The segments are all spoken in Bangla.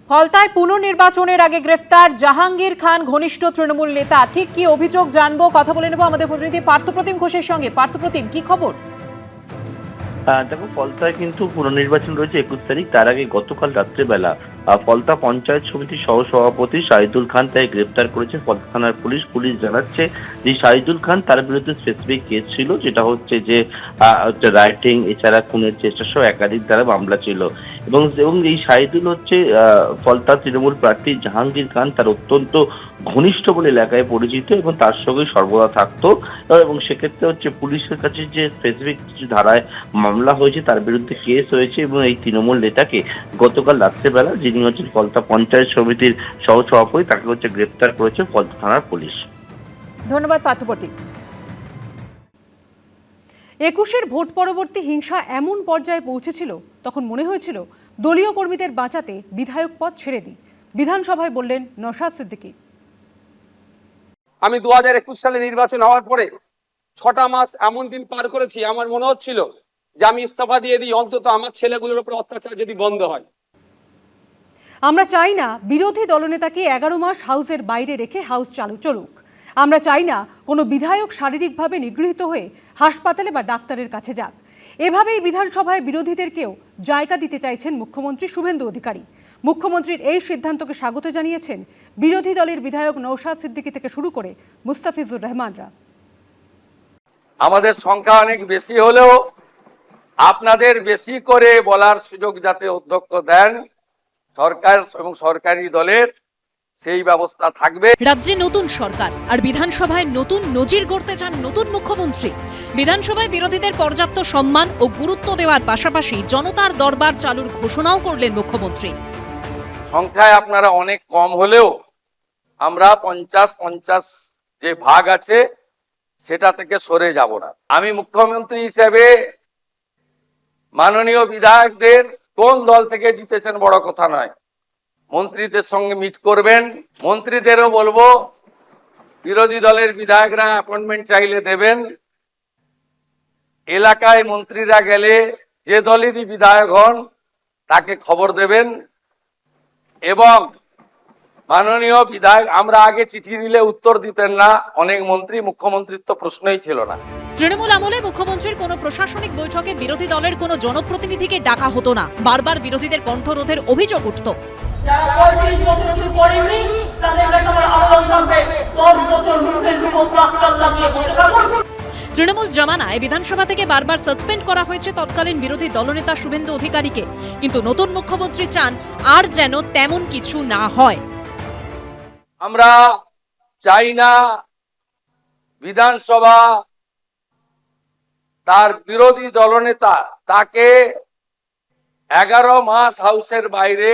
ফলতায় পুনর্নির্বাচনের আগে গ্রেফতার জাহাঙ্গীর খান ঘনিষ্ঠ তৃণমূল নেতা। ঠিক কি অভিযোগ জানবো, কথা বলে নেব আমাদের প্রতিনিধি পার্থপ্রতিম ঘোষের সঙ্গে। পার্থপ্রতিম, কি খবর? দেখো, ফলতায় কিন্তু পুনর্নির্বাচন রয়েছে 21 তারিখ। তার আগে গতকাল রাত্রেবেলা ফলতা পঞ্চায়েত সমিতির সহসভাপতি শাহিদুল খান তাই গ্রেপ্তার করেছে ফলতা থানার পুলিশ। পুলিশ জানাচ্ছে যে শাহিদুল খান, তার বিরুদ্ধে স্পেসিফিক কেস ছিল, যেটা হচ্ছে যে রাইটিং, এছাড়া খুনের চেষ্টা সহ একাধিক ধারা মামলা ছিল। এবং এই শাহিদুল হচ্ছে ফলতা তৃণমূল প্রার্থী জাহাঙ্গীর খান তার অত্যন্ত ঘনিষ্ঠ বলে এলাকায় পরিচিত এবং তার সঙ্গে সর্বদা থাকতো। এবং সেক্ষেত্রে হচ্ছে পুলিশের কাছে যে স্পেসিফিক কিছু ধারায় মামলা হয়েছে, তার বিরুদ্ধে কেস হয়েছে এবং এই তৃণমূল নেতাকে গতকাল রাত্রেবেলা, যিনি হচ্ছেন ফলতা পঞ্চায়েত সমিতির সহসভাপতি, তাকে হচ্ছে গ্রেপ্তার করেছে ফলতা থানার পুলিশ। ধন্যবাদ পার্থপ্রতিম। 21-এর ভোট পরবর্তী হিংসা এমন পর্যায়ে পৌঁছেছিল, তখন মনে হয়েছিল দলীয় কর্মীদের বাঁচাতে বিধায়ক পদ ছেড়ে দিই। বিধানসভায় বললেন নওশাদ সিদ্দিকী। আমি 2021 সালে নির্বাচন হওয়ার পরে 6টা মাস এমন দিন পার করেছি, আমার মনে হচ্ছিল যে আমি ইস্তফা দিয়ে দিই, অন্তত আমার ছেলেগুলোর উপর অত্যাচার যদি বন্ধ হয়। আমরা চাই না বিরোধী দলনেতাকে 11 মাস হাউসের বাইরে রেখে হাউস চালু চলুক। আমরা চাই না কোনো বিধায়ক শারীরিকভাবে নিগৃহীত হয়ে হাসপাতালে বা ডাক্তারের কাছে যাক। এভাবেই বিধানসভায় বিরোধীদেরকেও জায়গা দিতে চাইছেন মুখ্যমন্ত্রী শুভেন্দু অধিকারী। মুখ্যমন্ত্রীর এই সিদ্ধান্তকে স্বাগত জানিয়েছেন বিরোধী দলের বিধায়ক নওশাদ সিদ্দিকী থেকে শুরু করে মুস্তাফিজুর রহমানরা। আমাদের সংখ্যা অনেক বেশি হলেও আপনাদের বেশি করে বলার সুযোগ যাতে অধ্যক্ষ দেন সরকার এবং সরকারি দলের, সেই ব্যবস্থা থাকবে। রাজ্যে নতুন সরকার আর বিধানসভায় নতুন নজির গড়তে চান নতুন মুখ্যমন্ত্রী। বিধানসভায় বিরোধীদের পর্যাপ্ত সম্মান ও গুরুত্ব দেওয়ার পাশাপাশি জনতার দরবার চালুর ঘোষণাও করলেন মুখ্যমন্ত্রী। সংখ্যায় আপনারা অনেক কম হলেও আমরা 50-50 যে ভাগ আছে সেটা থেকে সরে যাব না। আমি মুখ্যমন্ত্রী হিসেবে মাননীয় বিধায়কদের কোন দল থেকে জিতেছেন বড় কথা নয়, মন্ত্রীদের সঙ্গে মিট করবেন। মন্ত্রীদেরও বলবো বিরোধী দলের বিধায়করা অ্যাপয়েন্টমেন্ট চাইলে দেবেন। এলাকায় মন্ত্রীরা গেলে যে দলেরই বিধায়ক হন তাকে খবর দেবেন। এবং মাননীয় বিধায়ক, আমরা আগে চিঠি দিলে উত্তর দিতেন না অনেক মন্ত্রী, মুখ্যমন্ত্রীর তো প্রশ্নই ছিল না। তৃণমূল আমলে মুখ্যমন্ত্রীর কোনো প্রশাসনিক বৈঠকে বিরোধী দলের কোনো জনপ্রতিনিধিকে ডাকা হতো না। বারবার বিরোধীদের কণ্ঠরোধের অভিযোগ উঠত। তৃণমূল জামানায় বিধানসভা থেকে বারবার সাসপেন্ড করা হয়েছে তৎকালীন বিরোধী দলনেতা শুভেন্দু অধিকারীকে। কিন্তু নতুন মুখ্যমন্ত্রী চান আর যেন তেমন কিছু না হয়। আমরা চাই না বিধানসভা তার বিরোধী দলনেতা তাকে 11 মাস হাউসের বাইরে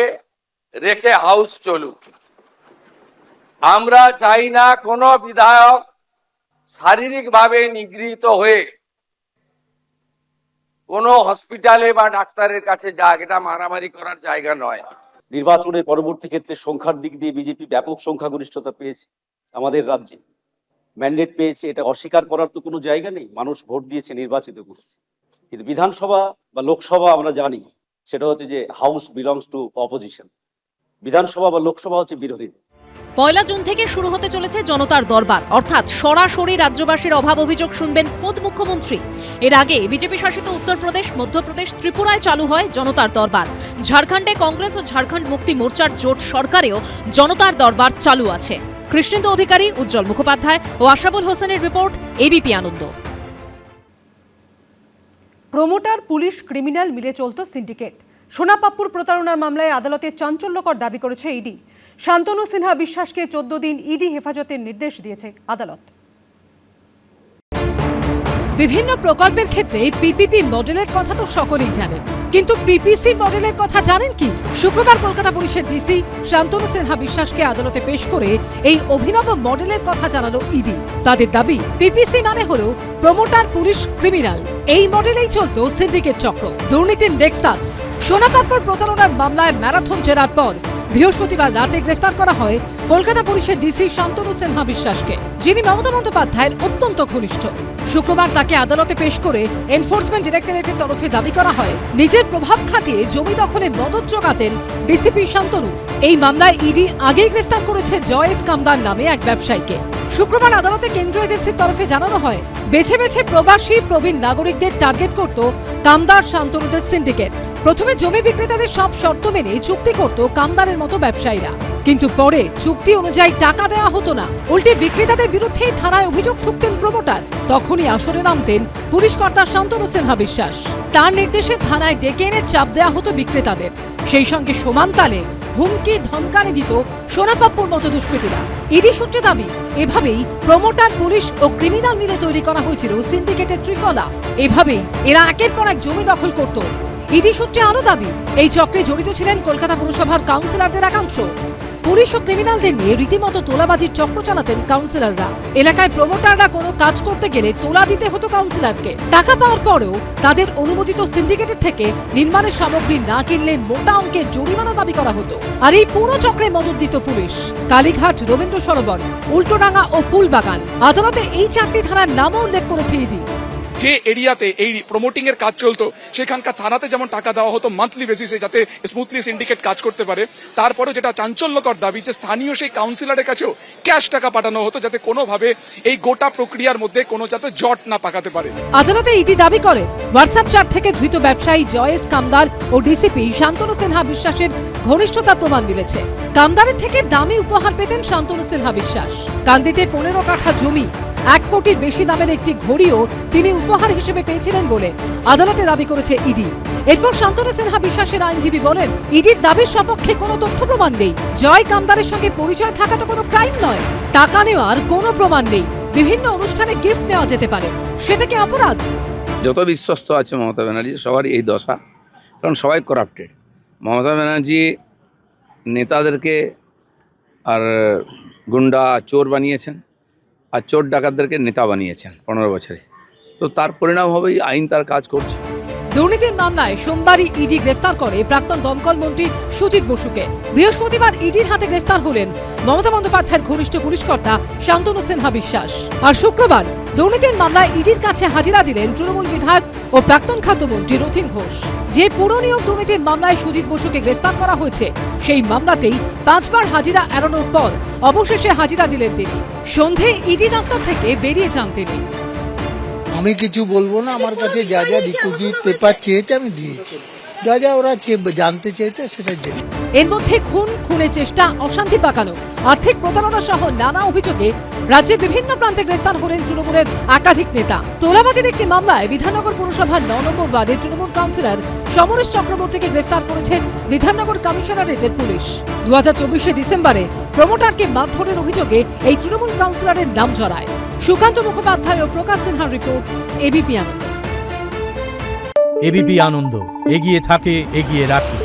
রেখে হাউস চলুক। আমরা চাই না কোনো বিধায়ক শারীরিকভাবে নিগৃহীত হয়ে কোনো হসপিটালে বা ডাক্তারের কাছে যাক। এটা মারামারি করার জায়গা নয়। নির্বাচনের পরবর্তী ক্ষেত্রে সংখ্যার দিক দিয়ে বিজেপি ব্যাপক সংখ্যাগরিষ্ঠতা পেয়েছে, আমাদের রাজ্যে ম্যান্ডেট পেয়েছে, এটা অস্বীকার করার তো কোনো জায়গা নেই। মানুষ ভোট দিয়েছে, নির্বাচিত করেছে। কিন্তু বিধানসভা বা লোকসভা আমরা জানি সেটা হচ্ছে যে হাউস বিলংস টু অপোজিশন, বিধানসভা বা লোকসভা হচ্ছে বিরোধী। 1 জুন থেকে শুরু হতে চলেছে জনতার দরবার, অর্থাৎ সরাসরি রাজ্যবাসীর অভাব অভিযোগ শুনবেন খোদ মুখ্যমন্ত্রী। এর আগে বিজেপি শাসিত উত্তরপ্রদেশ, মধ্যপ্রদেশ, ত্রিপুরায় চালু হয় জনতার দরবার। ঝাড়খণ্ডে কংগ্রেস ও ঝাড়খণ্ড মুক্তি মোর্চার জোট সরকারেও জনতার দরবার চালু আছে। কৃষ্ণেন্দু অধিকারী, উজ্জ্বল মুখোপাধ্যায় ও আশাবুল হোসেনের রিপোর্ট, এবিপি আনন্দ। প্রমোটার, পুলিশ, ক্রিমিনাল মিলে চলত সিন্ডিকেট। সোনাপাপ্পুর প্রতারণার মামলায় আদালতে চাঞ্চল্যকর দাবি করেছে ইডি। শান্তনু সিনহা বিশ্বাসকে 14 দিন ইডি হেফাজতের নির্দেশ দিয়েছে আদালত। বিভিন্ন প্রকল্পের ক্ষেত্রে পিপিপি মডেলের কথা তো সকলেই জানেন, কিন্তু পিপিসি মডেলের কথা জানেন কি? শুক্রবার কলকাতা পুলিশের ডিসি শান্তনু সিনহা বিশ্বাসকে আদালতে পেশ করে এই অভিনব মডেলের কথা জানালো ইডি। তাদের দাবি, পিপিসি মানে হলো প্রমোটার, পুলিশ, ক্রিমিনাল। এই মডেলেই চলতো সিন্ডিকেট চক্র। দুর্নীতির নেক্সাস। সোনাপাপ্পুর প্রতারণার মামলায় ম্যারাথন জেরার পর বৃহস্পতিবার রাতে গ্রেফতার করা হয় কলকাতা পুলিশের ডিসি শান্তনু সিনহা বিশ্বাসকে, যিনি মমতা বন্দ্যোপাধ্যায়ের অত্যন্ত ঘনিষ্ঠ। শুক্রবার তাকে আদালতে পেশ করে এনফোর্সমেন্ট ডিরেক্টরেটের তরফে দাবি করা হয় নিজের প্রভাব খাটিয়ে জমি দখলে মদত জোগাতেন ডিসিপি শান্তনু। এই মামলায় ইডি আগেই গ্রেফতার করেছে জয়েস কামদার নামে এক ব্যবসায়ীকে। শুক্রবার আদালতে কেন্দ্রীয় এজেন্সির তরফে জানানো হয়, বেছে বেছে প্রবাসী প্রবীণ নাগরিকদের টার্গেট করত কামদার শান্তনুদের সিন্ডিকেট। প্রথমে জমি বিক্রেতাদের সব শর্ত মেনে চুক্তি করত কামদারের মতো ব্যবসায়ীরা, কিন্তু পরে চুক্তি অনুযায়ী টাকা দেওয়া হতো না। উল্টে বিক্রেতাদের বিরুদ্ধেই থানায় অভিযোগ ঠুকতেন প্রমোটার। তখনই আসরে নামতেন পুলিশ কর্তা শান্তনু সিনহা বিশ্বাস। তার নির্দেশে থানায় ডেকে এনে চাপ দেওয়া হতো বিক্রেতাদের। সেই সঙ্গে সমান তালে হুমকি ধমকানি দিত সোনাপাপ্পুর মতো দুষ্কৃতীরা। ইডি সূত্রে দাবি, এভাবেই প্রমোটার, পুলিশ ও ক্রিমিনাল মিলে তৈরি করা হয়েছিল সিন্ডিকেটের ত্রিফলা। এভাবেই এরা একের পর এক জমি দখল করত। ইডি সূত্রে আরও দাবি, এই চক্রে জড়িত ছিলেন কলকাতা পুরসভার কাউন্সিলরদের একাংশ। পুলিশ ও ক্রিমিনালদের নিয়ে রীতিমতো তোলাবাজির চক্র চালাতেন কাউন্সিলররা। এলাকায় প্রমোটাররা কোনো কাজ করতে গেলে তোলা দিতে হতো কাউন্সিলরকে। টাকা পাওয়ার পরেও তাদের অনুমোদিত সিন্ডিকেটের থেকে নির্মাণের সামগ্রী না কিনলে মোটা অঙ্কের জরিমানা দাবি করা হতো। আর এই পুরো চক্রে মদত দিত পুলিশ। কালীঘাট, রবীন্দ্র সরোবর, উল্টোডাঙ্গা ও ফুলবাগান। আদালতে এই 4টি থানার নামও উল্লেখ করেছে ইডি। যে এরিয়াতে এই প্রমোটিং এর কাজ চলতো সেখানকার থানাতে যেমন টাকা দেওয়া হতো মান্থলি বেসিসে, যাতে স্মুথলি সিন্ডিকেট কাজ করতে পারে। তারপরে যেটা চাঞ্চল্যকর দাবি, যে স্থানীয় সেই কাউন্সিলরের কাছেও ক্যাশ টাকা পাঠানো হতো, যাতে কোনোভাবে এই গোটা প্রক্রিয়ার মধ্যে কোনো যাতে জট না পাকাতে পারে। আদালতে ইডি দাবি করে, হোয়াটসঅ্যাপ চ্যাট থেকে ধৃত ব্যবসায়ী জয়েস কামদার ও ডিসিপি শান্তনু সিনহা বিশ্বাসের ঘনিষ্ঠতার প্রমাণ মিলেছে। কামদারের থেকে দামি উপহার পেতেন শান্তনু সিনহা বিশ্বাস। কান্দিতে 15 কাঠা জমি, 1 কোটির বেশি দামের একটি ঘড়িও তিনি উপহার হিসেবে পেয়েছিলেন বলে আদালতে দাবি করেছে ইডি। এরপর শান্তনু সিনহা বিশ্বাসের আইনজীবী বলেন, ইডির দাবির সপক্ষে কোনো তথ্য প্রমাণ নেই। জয় কামদারের সঙ্গে পরিচয় থাকা তো কোনো ক্রাইম নয়। টাকা নেওয়ার কোনো প্রমাণ নেই। বিভিন্ন অনুষ্ঠানে গিফট নেওয়া যেতে পারে, সেটা কি অপরাধ? যত বিশ্বস্ত আছে মমতা ব্যানার্জি, সবারই এই দশা, কারণ সবাই করাপ্টেড। মমতা ব্যানার্জি নেতাদেরকে আর গুন্ডা চোর বানিয়েছেন, আর চোর ডাকাতদেরকে নেতা বানিয়েছেন 15 বছরে। তো তার পরিণাম হবেই আইন তার কাজ করছে। দুর্নীতির মামলায় সোমবারই ইডি গ্রেফতার করে প্রাক্তন দমকল মন্ত্রী সুজিত বসুকে। বৃহস্পতিবার ইডির হাতে গ্রেফতার হলেন মমতা বন্দ্যোপাধ্যায়ের ঘনিষ্ঠ পুলিশ কর্তা শান্তনু সিনহা বিশ্বাস। আর শুক্রবার দুর্নীতির মামলায় ইডির কাছে হাজিরা দিলেন তৃণমূল বিধায়ক ও প্রাক্তন খাদ্যমন্ত্রী রথীন ঘোষ। যে পুরো নিয়োগ দুর্নীতির মামলায় সুজিত বসুকে গ্রেফতার করা হয়েছে, সেই মামলাতেই 5 বার হাজিরা এড়ানোর পর অবশেষে হাজিরা দিলেন তিনি। সন্ধে ইডি দফতর থেকে বেরিয়ে যান তিনি। আমি কিছু বলবো না, আমার কাছে যা যা রিকুইজিট পেপার চেয়েছে আমি দিয়েছি, যা যা ওরা জানতে চেয়েছে সেটা জেনে। এর মধ্যে খুনের চেষ্টা, অশান্তি পাকানো, আর্থিক প্রতারণা সহ নানা অভিযোগে রাজ্যের বিভিন্ন প্রান্তে গ্রেফতার হলেন তৃণমূলের একাধিক নেতা। তোলাবাজির একটি মামলায় বিধাননগর পুরসভার 9 নম্বর ওয়ার্ডের তৃণমূল কাউন্সিলর সমরেশ চক্রবর্তীকে গ্রেফতার করেছে বিধাননগর কমিশনারেটের পুলিশ। 2024 ডিসেম্বরে প্রমোটারকে মারধরের অভিযোগে এই তৃণমূল কাউন্সিলরের নাম জড়ায়। সুকান্ত মুখোপাধ্যায় ও প্রকাশ সিনহার রিপোর্ট, এবিপি আনন্দ। এবিপি আনন্দ, এগিয়ে থাকে, এগিয়ে রাখে।